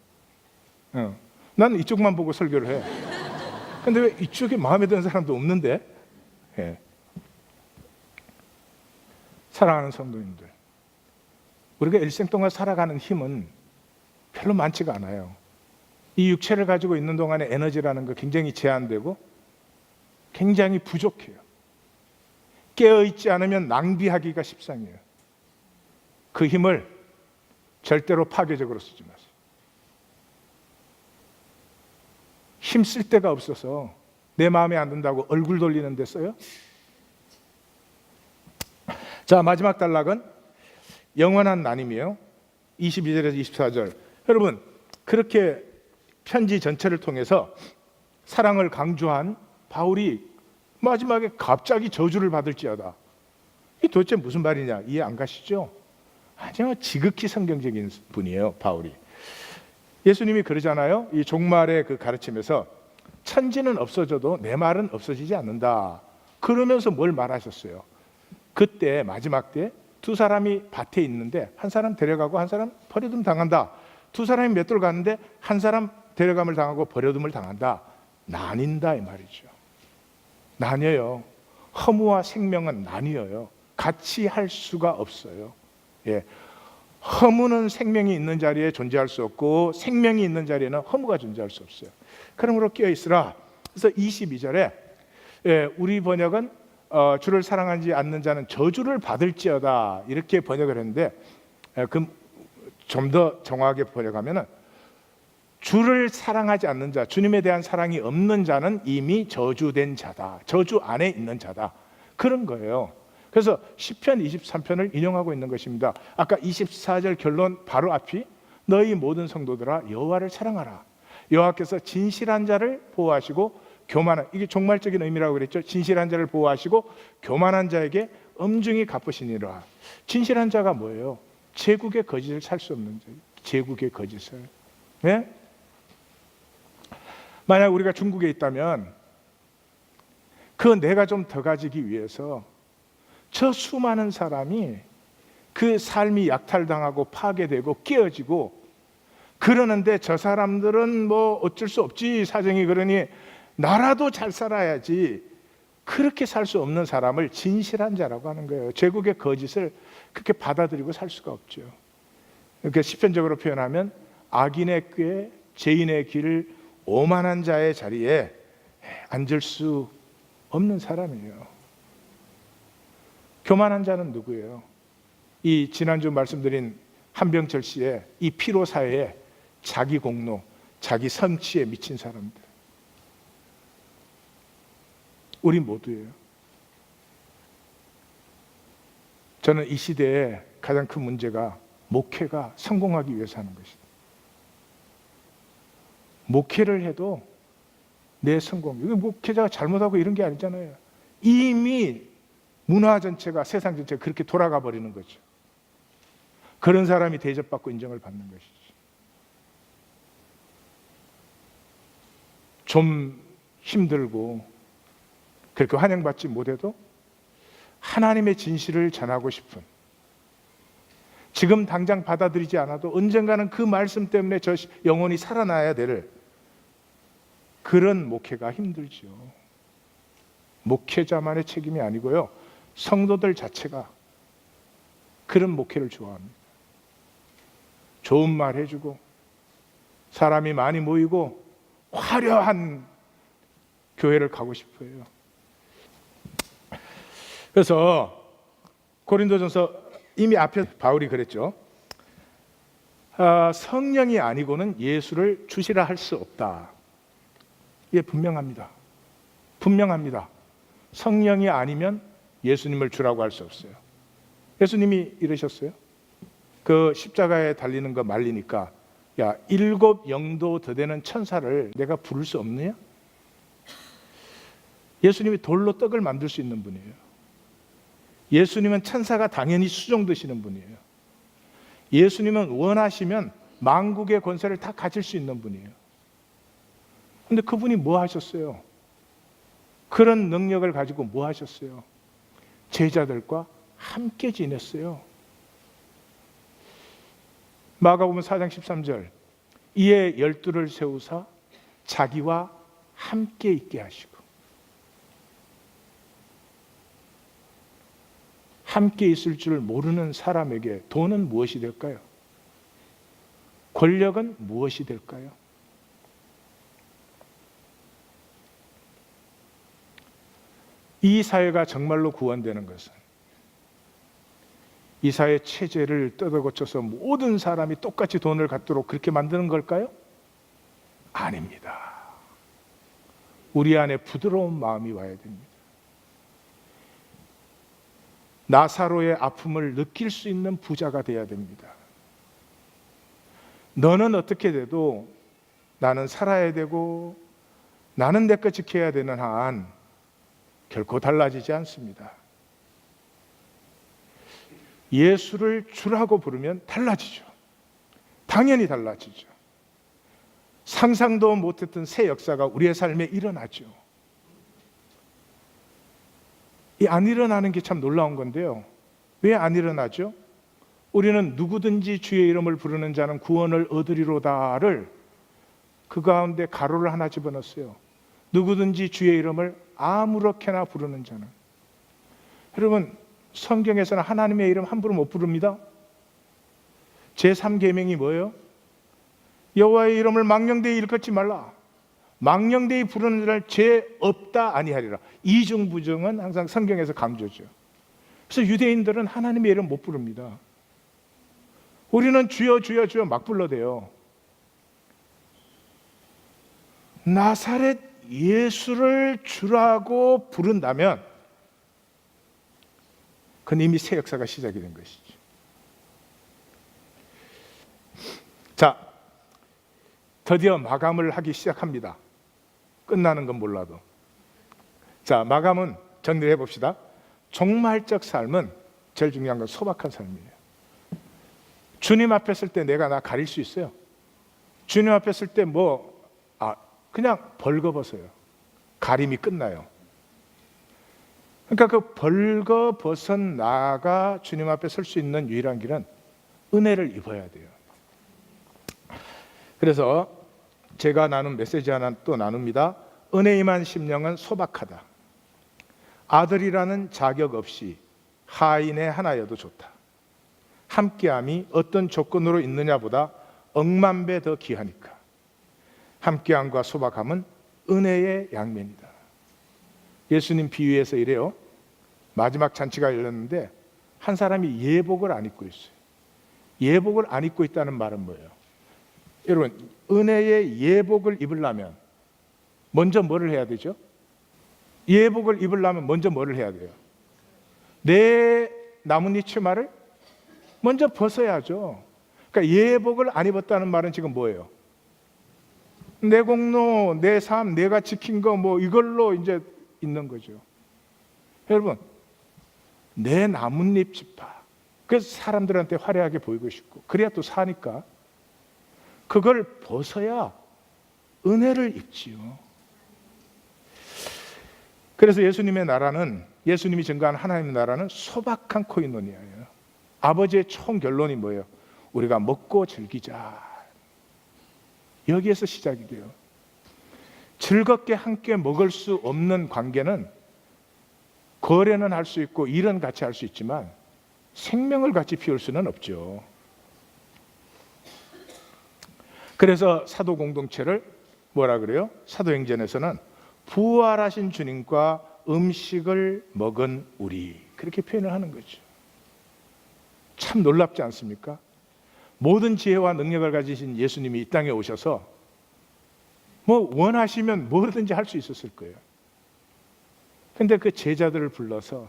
나는 이쪽만 보고 설교를 해. 근데 왜 이쪽에 마음에 드는 사람도 없는데? 예. 사랑하는 성도님들, 우리가 일생 동안 살아가는 힘은 별로 많지가 않아요. 이 육체를 가지고 있는 동안의 에너지라는 거 굉장히 제한되고 굉장히 부족해요. 깨어있지 않으면 낭비하기가 십상이에요. 그 힘을 절대로 파괴적으로 쓰지 마세요. 힘 쓸 데가 없어서 내 마음에 안 든다고 얼굴 돌리는 데 써요? 자, 마지막 단락은 영원한 나눔이에요. 22절에서 24절. 여러분, 그렇게 편지 전체를 통해서 사랑을 강조한 바울이 마지막에 갑자기 저주를 받을지어다. 이게 도대체 무슨 말이냐? 이해 안 가시죠? 아주 지극히 성경적인 분이에요, 바울이. 예수님이 그러잖아요. 이 종말의 그 가르침에서 천지는 없어져도 내 말은 없어지지 않는다. 그러면서 뭘 말하셨어요? 그때 마지막 때 두 사람이 밭에 있는데 한 사람 데려가고 한 사람 버려둠 당한다. 두 사람이 맷돌 가는데 한 사람 데려감을 당하고 버려둠을 당한다. 나뉜다 이 말이죠. 나뉘어요. 허무와 생명은 나뉘어요. 같이 할 수가 없어요. 예. 허무는 생명이 있는 자리에 존재할 수 없고 생명이 있는 자리에는 허무가 존재할 수 없어요. 그러므로 끼어 있으라. 그래서 22절에 우리 번역은 주를 사랑하지 않는 자는 저주를 받을지어다 이렇게 번역을 했는데, 그 좀 더 정확하게 번역하면은 주를 사랑하지 않는 자, 주님에 대한 사랑이 없는 자는 이미 저주된 자다. 저주 안에 있는 자다. 그런 거예요. 그래서 시편 23편을 인용하고 있는 것입니다. 아까 24절 결론 바로 앞이 너희 모든 성도들아 여호와를 사랑하라. 여호와께서 진실한 자를 보호하시고 교만한, 이게 종말적인 의미라고 그랬죠. 진실한 자를 보호하시고 교만한 자에게 엄중히 갚으시니라. 진실한 자가 뭐예요? 제국의 거짓을 살 수 없는 자예요. 제국의 거짓을. 네? 만약 우리가 중국에 있다면 그 내가 좀 더 가지기 위해서 저 수많은 사람이 그 삶이 약탈당하고 파괴되고 깨어지고 그러는데 저 사람들은 뭐 어쩔 수 없지, 사정이 그러니 나라도 잘 살아야지, 그렇게 살 수 없는 사람을 진실한 자라고 하는 거예요. 제국의 거짓을 그렇게 받아들이고 살 수가 없죠. 그러니까 시편적으로 표현하면 악인의 꾀, 죄인의 길을 오만한 자의 자리에 앉을 수 없는 사람이에요. 교만한 자는 누구예요? 이 지난주 말씀드린 한병철 씨의 이 피로 사회에 자기 공로, 자기 성취에 미친 사람들. 우리 모두예요. 저는 이 시대에 가장 큰 문제가 목회가 성공하기 위해서 하는 것이다. 목회를 해도 내 성공, 이거 목회자가 잘못하고 이런 게 아니잖아요. 이미 문화 전체가, 세상 전체가 그렇게 돌아가 버리는 거죠. 그런 사람이 대접받고 인정을 받는 것이죠. 좀 힘들고 그렇게 환영받지 못해도 하나님의 진실을 전하고 싶은, 지금 당장 받아들이지 않아도 언젠가는 그 말씀 때문에 저 영혼이 살아나야 될 그런 목회가 힘들죠. 목회자만의 책임이 아니고요, 성도들 자체가 그런 목회를 좋아합니다. 좋은 말 해주고 사람이 많이 모이고 화려한 교회를 가고 싶어요. 그래서 고린도전서 이미 앞에 바울이 그랬죠. 성령이 아니고는 예수를 주시라 할 수 없다. 이게 분명합니다. 분명합니다. 성령이 아니면 예수님을 주라고 할 수 없어요. 예수님이 이러셨어요. 그 십자가에 달리는 거 말리니까, 야, 7 영도 더 되는 천사를 내가 부를 수 없느냐? 예수님이 돌로 떡을 만들 수 있는 분이에요. 예수님은 천사가 당연히 수종드시는 분이에요. 예수님은 원하시면 만국의 권세를 다 가질 수 있는 분이에요. 근데 그분이 뭐 하셨어요? 그런 능력을 가지고 뭐 하셨어요? 제자들과 함께 지냈어요. 마가복음 4장 13절, 이에 12를 세우사 자기와 함께 있게 하시고. 함께 있을 줄 모르는 사람에게 돈은 무엇이 될까요? 권력은 무엇이 될까요? 이 사회가 정말로 구원되는 것은 이 사회 체제를 뜯어고쳐서 모든 사람이 똑같이 돈을 갖도록 그렇게 만드는 걸까요? 아닙니다. 우리 안에 부드러운 마음이 와야 됩니다. 나사로의 아픔을 느낄 수 있는 부자가 되어야 됩니다. 너는 어떻게 돼도 나는 살아야 되고 나는 내 것 지켜야 되는 한 결코 달라지지 않습니다. 예수를 주라고 부르면 달라지죠. 당연히 달라지죠. 상상도 못했던 새 역사가 우리의 삶에 일어나죠. 이 안 일어나는 게 참 놀라운 건데요. 왜 안 일어나죠? 우리는 누구든지 주의 이름을 부르는 자는 구원을 얻으리로다를 그 가운데 가로를 하나 집어넣었어요. 누구든지 주의 이름을 아무렇게나 부르는 자는. 여러분, 성경에서는 하나님의 이름 함부로 못 부릅니다. 제3계명이 뭐예요? 여호와의 이름을 망령되이 일컫지 말라. 망령되이 부르는 자를 죄 없다 아니하리라. 이중부정은 항상 성경에서 강조죠. 그래서 유대인들은 하나님의 이름 못 부릅니다. 우리는 주여 주여 주여 막 불러대요. 나사렛 예수를 주라고 부른다면 그건 이미 새 역사가 시작이 된 것이죠. 자, 드디어 마감을 하기 시작합니다. 끝나는 건 몰라도. 자, 마감은 정리를 해봅시다. 종말적 삶은 제일 중요한 건 소박한 삶이에요. 주님 앞에 설 때 내가 나 가릴 수 있어요? 주님 앞에 설 때 그냥 벌거벗어요. 가림이 끝나요. 그러니까 그 벌거벗은 나가 주님 앞에 설 수 있는 유일한 길은 은혜를 입어야 돼요. 그래서 제가 나눈 메시지 하나 또 나눕니다. 은혜 임한 심령은 소박하다. 아들이라는 자격 없이 하인의 하나여도 좋다. 함께함이 어떤 조건으로 있느냐보다 억만 배 더 귀하니까. 함께함과 소박함은 은혜의 양면이다. 예수님 비유에서 이래요. 마지막 잔치가 열렸는데 한 사람이 예복을 안 입고 있어요. 예복을 안 입고 있다는 말은 뭐예요? 여러분, 은혜의 예복을 입으려면 먼저 뭐를 해야 되죠? 예복을 입으려면 먼저 뭐를 해야 돼요? 내 나뭇잎 치마를 먼저 벗어야죠. 그러니까 예복을 안 입었다는 말은 지금 뭐예요? 내 공로, 내 삶, 내가 지킨 거 이걸로 이제 있는 거죠. 여러분, 내 나뭇잎 지파. 그래서 사람들한테 화려하게 보이고 싶고 그래야 또 사니까 그걸 벗어야 은혜를 입지요. 그래서 예수님의 나라는, 예수님이 증거한 하나님의 나라는 소박한 코이노니아예요. 아버지의 총 결론이 뭐예요? 우리가 먹고 즐기자. 여기에서 시작이 돼요. 즐겁게 함께 먹을 수 없는 관계는 거래는 할 수 있고 일은 같이 할 수 있지만 생명을 같이 피울 수는 없죠. 그래서 사도 공동체를 뭐라 그래요? 사도행전에서는 부활하신 주님과 음식을 먹은 우리, 그렇게 표현을 하는 거죠. 참 놀랍지 않습니까? 모든 지혜와 능력을 가지신 예수님이 이 땅에 오셔서 원하시면 뭐든지 할 수 있었을 거예요. 근데 그 제자들을 불러서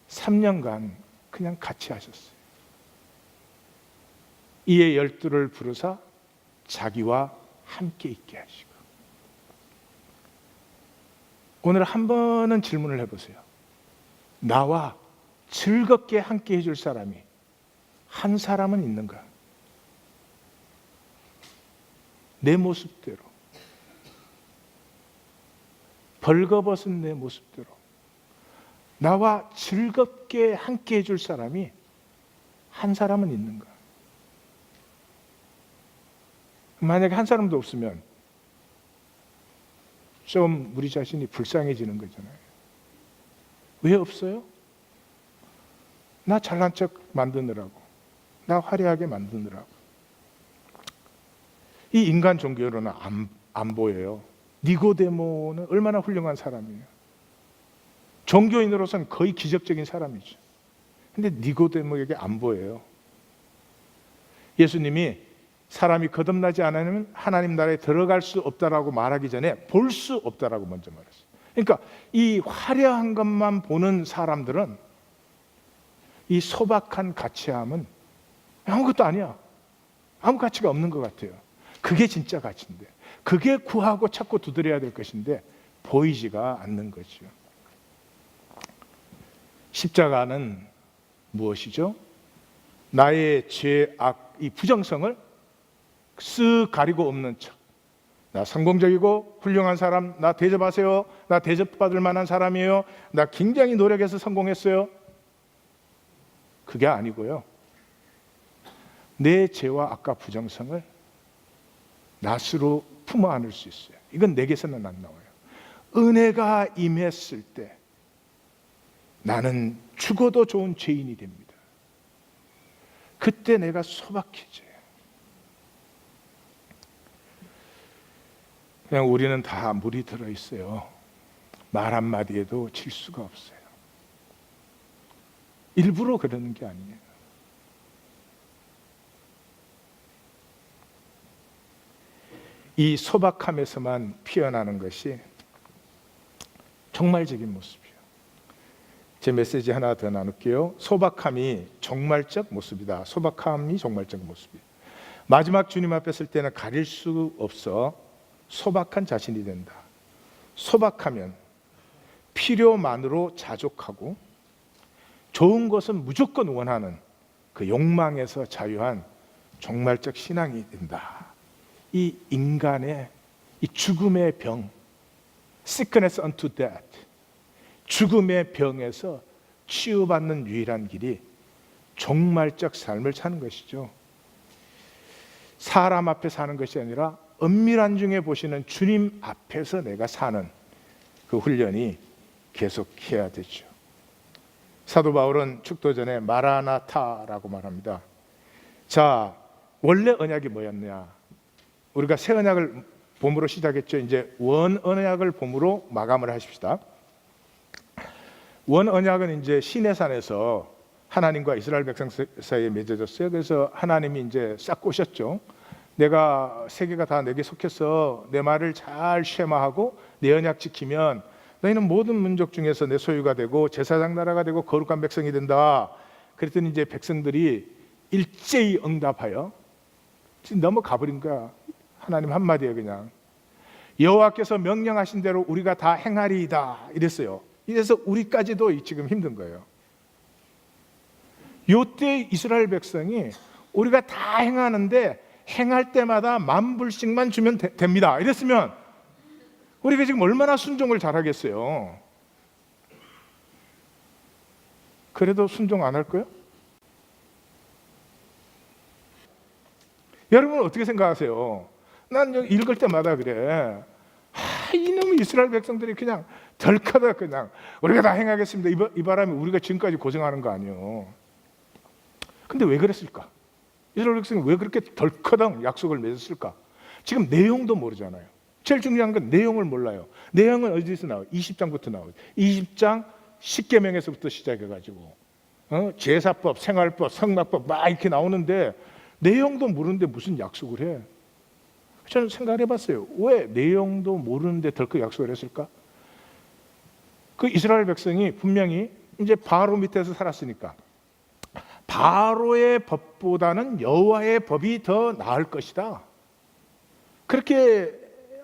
3년간 그냥 같이 하셨어요. 이에 12를 부르사 자기와 함께 있게 하시고. 오늘 한 번은 질문을 해보세요. 나와 즐겁게 함께 해줄 사람이 한 사람은 있는가? 내 모습대로, 벌거벗은 내 모습대로 나와 즐겁게 함께 해줄 사람이 한 사람은 있는가? 만약에 한 사람도 없으면 좀 우리 자신이 불쌍해지는 거잖아요. 왜 없어요? 나 잘난 척 만드느라고, 나 화려하게 만드느라고. 이 인간 종교로는 안 보여요. 니고데모는 얼마나 훌륭한 사람이에요. 종교인으로서는 거의 기적적인 사람이죠. 근데 니고데모에게 안 보여요. 예수님이 사람이 거듭나지 않으면 하나님 나라에 들어갈 수 없다라고 말하기 전에 볼 수 없다라고 먼저 말했어요. 그러니까 이 화려한 것만 보는 사람들은 이 소박한 가치함은 아무것도 아니야. 아무 가치가 없는 것 같아요. 그게 진짜 가치인데, 그게 구하고 찾고 두드려야 될 것인데 보이지가 않는 거죠. 십자가는 무엇이죠? 나의 죄, 악, 이 부정성을 쓱 가리고 없는 척. 나 성공적이고 훌륭한 사람, 나 대접하세요. 나 대접받을 만한 사람이에요. 나 굉장히 노력해서 성공했어요. 그게 아니고요. 내 죄와 악과 부정성을 낫으로 품어 안을 수 있어요. 이건 내게서는 안 나와요. 은혜가 임했을 때 나는 죽어도 좋은 죄인이 됩니다. 그때 내가 소박해져요. 그냥 우리는 다 물이 들어있어요. 말 한마디에도 질 수가 없어요. 일부러 그러는 게 아니에요. 이 소박함에서만 피어나는 것이 종말적인 모습이에요. 제 메시지 하나 더 나눌게요. 소박함이 종말적 모습이다. 소박함이 종말적 모습이에요. 마지막 주님 앞에 설 때는 가릴 수 없어 소박한 자신이 된다. 소박하면 필요만으로 자족하고 좋은 것은 무조건 원하는 그 욕망에서 자유한 종말적 신앙이 된다. 이 인간의 이 죽음의 병, sickness unto death, 죽음의 병에서 치유받는 유일한 길이 종말적 삶을 사는 것이죠. 사람 앞에 사는 것이 아니라 은밀한 중에 보시는 주님 앞에서 내가 사는 그 훈련이 계속해야 되죠. 사도 바울은 축도전에 마라나타라고 말합니다. 자, 원래 언약이 뭐였냐? 우리가 새 언약을 봄으로 시작했죠. 이제 원 언약을 봄으로 마감을 하십시다. 원 언약은 이제 시내산에서 하나님과 이스라엘 백성 사이에 맺어졌어요. 그래서 하나님이 이제 싹 꼬셨죠. 내가 세계가 다 내게 속해서 내 말을 잘 쉐마하고 내 언약 지키면 너희는 모든 민족 중에서 내 소유가 되고 제사장 나라가 되고 거룩한 백성이 된다. 그랬더니 이제 백성들이 일제히 응답하여 지금 넘어가 버린 거야. 하나님 한마디에 그냥 여호와께서 명령하신 대로 우리가 다 행하리이다 이랬어요. 이래서 우리까지도 지금 힘든 거예요. 요때 이스라엘 백성이 우리가 다 행하는데 행할 때마다 10,000불씩만 주면 됩니다 이랬으면 우리가 지금 얼마나 순종을 잘하겠어요. 그래도 순종 안 할 거예요? 여러분은 어떻게 생각하세요? 난 읽을 때마다 그래. 이놈의 이스라엘 백성들이 그냥 덜커덕 그냥 우리가 다 행하겠습니다. 이 바람에 우리가 지금까지 고생하는 거 아니에요. 근데 왜 그랬을까? 이스라엘 백성이 왜 그렇게 덜커덕 약속을 맺었을까? 지금 내용도 모르잖아요. 제일 중요한 건 내용을 몰라요. 내용은 어디서 나와요? 20장부터 나와요. 20장 10계명에서부터 시작해가지고 제사법, 생활법, 성막법 막 이렇게 나오는데 내용도 모르는데 무슨 약속을 해? 저는 생각을 해봤어요. 왜 내용도 모르는데 덜컥 약속을 했을까? 그 이스라엘 백성이 분명히 이제 바로 밑에서 살았으니까 바로의 법보다는 여호와의 법이 더 나을 것이다. 그렇게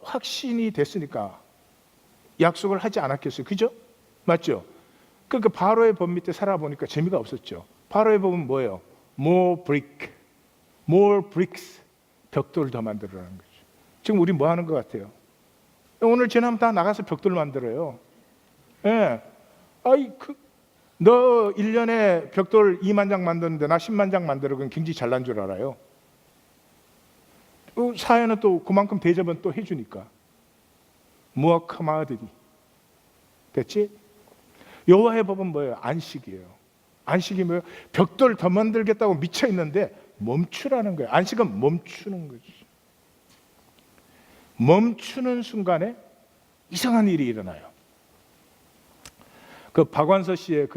확신이 됐으니까 약속을 하지 않았겠어요. 그죠? 맞죠? 그러니까 바로의 법 밑에 살아보니까 재미가 없었죠. 바로의 법은 뭐예요? More brick, more bricks. 벽돌을 더 만들어라는 거죠. 지금 우리 뭐 하는 것 같아요? 오늘 지나면 다 나가서 벽돌 만들어요. 예. 너 1년에 벽돌 2만 장 만드는데 나 10만 장 만들어. 그건 굉장히 잘난 줄 알아요. 사회는 또 그만큼 대접은 또 해주니까. 무어카마드리. 됐지? 여호와의 법은 뭐예요? 안식이에요. 안식이 뭐예요? 벽돌 더 만들겠다고 미쳐 있는데 멈추라는 거예요. 안식은 멈추는 거죠. 멈추는 순간에 이상한 일이 일어나요. 그 박완서 씨의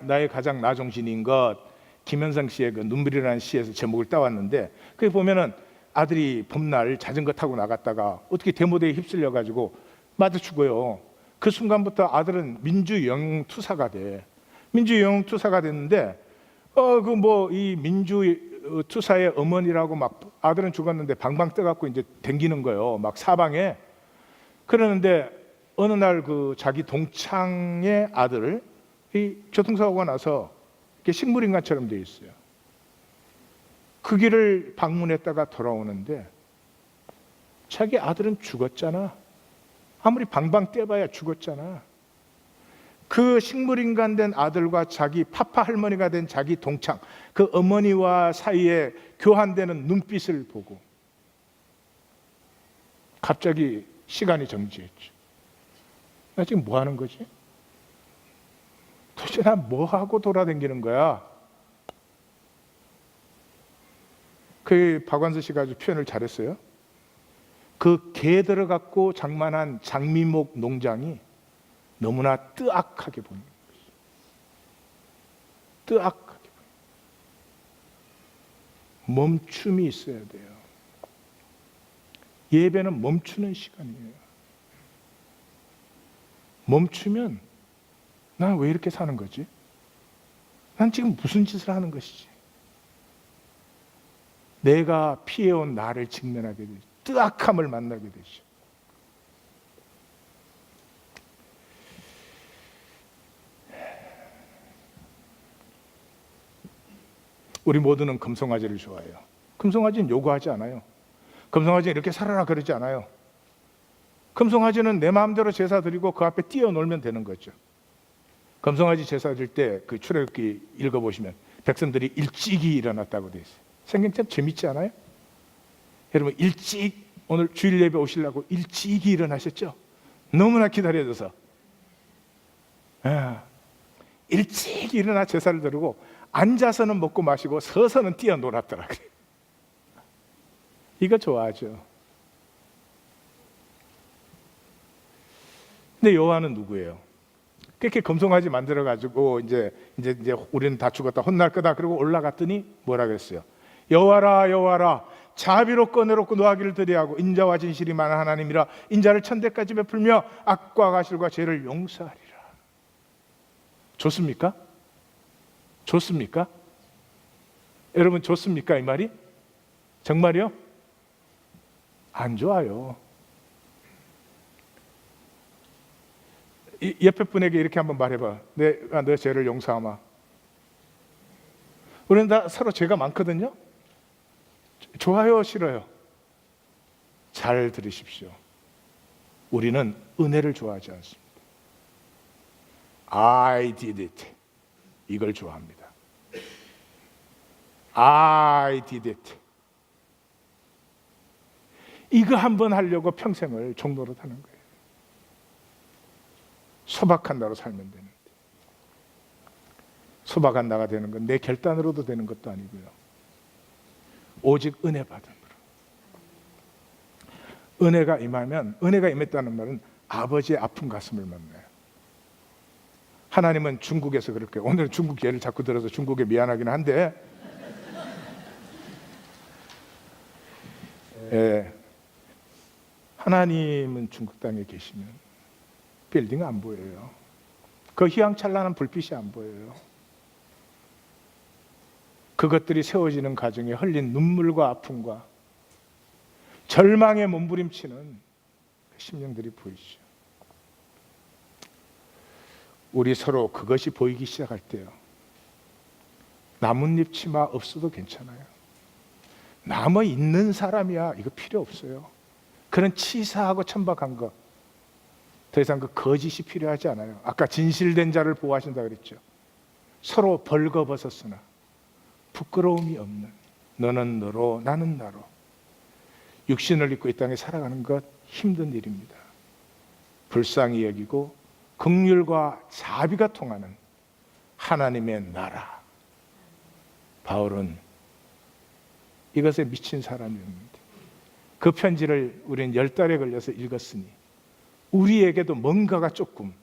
나의 가장 나종신인 것, 김현상 씨의 그 눈물이라는 시에서 제목을 따왔는데 거기 보면은 아들이 봄날 자전거 타고 나갔다가 어떻게 데모대에 휩쓸려 가지고 맞아 죽어요. 그 순간부터 아들은 민주영웅투사가 돼. 민주영웅투사가 됐는데 이 민주투사의 어머니라고 막 아들은 죽었는데 방방 떠갖고 이제 댕기는 거예요. 막 사방에. 그러는데 어느 날 그 자기 동창의 아들을 이 교통사고가 나서 이렇게 식물인간처럼 돼 있어요. 그 길을 방문했다가 돌아오는데 자기 아들은 죽었잖아. 아무리 방방 떼봐야 죽었잖아. 그 식물인간 된 아들과 자기 파파 할머니가 된 자기 동창, 그 어머니와 사이에 교환되는 눈빛을 보고 갑자기 시간이 정지했죠. 나 지금 뭐 하는 거지? 도대체 나 뭐 하고 돌아다니는 거야? 그 박완서 씨가 아주 표현을 잘했어요. 그 개들을 갖고 장만한 장미목 농장이 너무나 뜨악하게 보이는 것이죠. 뜨악하게 보이는. 멈춤이 있어야 돼요. 예배는 멈추는 시간이에요. 멈추면 난 왜 이렇게 사는 거지? 난 지금 무슨 짓을 하는 것이지? 내가 피해온 나를 직면하게 되죠. 뜨악함을 만나게 되죠. 우리 모두는 금송아지를 좋아해요. 금송아지는 요구하지 않아요. 금송아지는 이렇게 살아라 그러지 않아요. 금송아지는 내 마음대로 제사 드리고 그 앞에 뛰어놀면 되는 거죠. 금송아지 제사 드릴 때 그 출애굽기 읽어보시면 백성들이 일찍이 일어났다고 되어 있어요. 생긴 참 재밌지 않아요? 여러분 일찍 오늘 주일 예배 오시려고 일찍이 일어나셨죠? 너무나 기다려져서 일찍 일어나 제사를 드리고 앉아서는 먹고 마시고 서서는 뛰어놀았더라고요. 이거 좋아하죠. 근데 여호와는 누구예요? 그렇게 금송아지 만들어 가지고 이제 우리는 다 죽었다 혼날 거다 그러고 올라갔더니 뭐라 그랬어요? 여호와라 여호와라 자비롭고 은혜롭고 노하기를 더디하고 인자와 진실이 많은 하나님이라 인자를 천대까지 베풀며 악과 가실과 죄를 용서하리라. 좋습니까? 좋습니까? 여러분 좋습니까 이 말이? 정말이요? 안 좋아요. 옆에 분에게 이렇게 한번 말해봐. 내가 너 죄를 용서하마. 우리는 다 서로 죄가 많거든요. 좋아요, 싫어요? 잘 들으십시오. 우리는 은혜를 좋아하지 않습니다. I did it. 이걸 좋아합니다. I did it. 이거 한번 하려고 평생을 종노릇 하는 거예요. 소박한다로 살면 되는데 소박한다가 되는 건 내 결단으로도 되는 것도 아니고요. 오직 은혜 받음으로. 은혜가 임하면 은혜가 임했다는 말은 아버지의 아픈 가슴을 만나요. 하나님은 중국에서 그렇게 오늘 중국 예를 자꾸 들어서 중국에 미안하긴 한데 하나님은 중국 땅에 계시면 빌딩 안 보여요. 그 휘황찬란한 불빛이 안 보여요. 그것들이 세워지는 과정에 흘린 눈물과 아픔과 절망에 몸부림치는 심령들이 보이죠. 우리 서로 그것이 보이기 시작할 때요. 나뭇잎 치마 없어도 괜찮아요. 남아 있는 사람이야 이거 필요 없어요. 그런 치사하고 천박한 것 더 이상 그 거짓이 필요하지 않아요. 아까 진실된 자를 보호하신다 그랬죠. 서로 벌거벗었으나 부끄러움이 없는 너는 너로 나는 나로 육신을 입고 이 땅에 살아가는 것 힘든 일입니다. 불쌍히 여기고 긍휼과 자비가 통하는 하나님의 나라. 바울은 이것에 미친 사람이었는데 그 편지를 우리는 10달에 걸려서 읽었으니 우리에게도 뭔가가 조금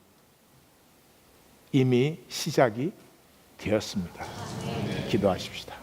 이미 시작이 되었습니다. 기도하십시다.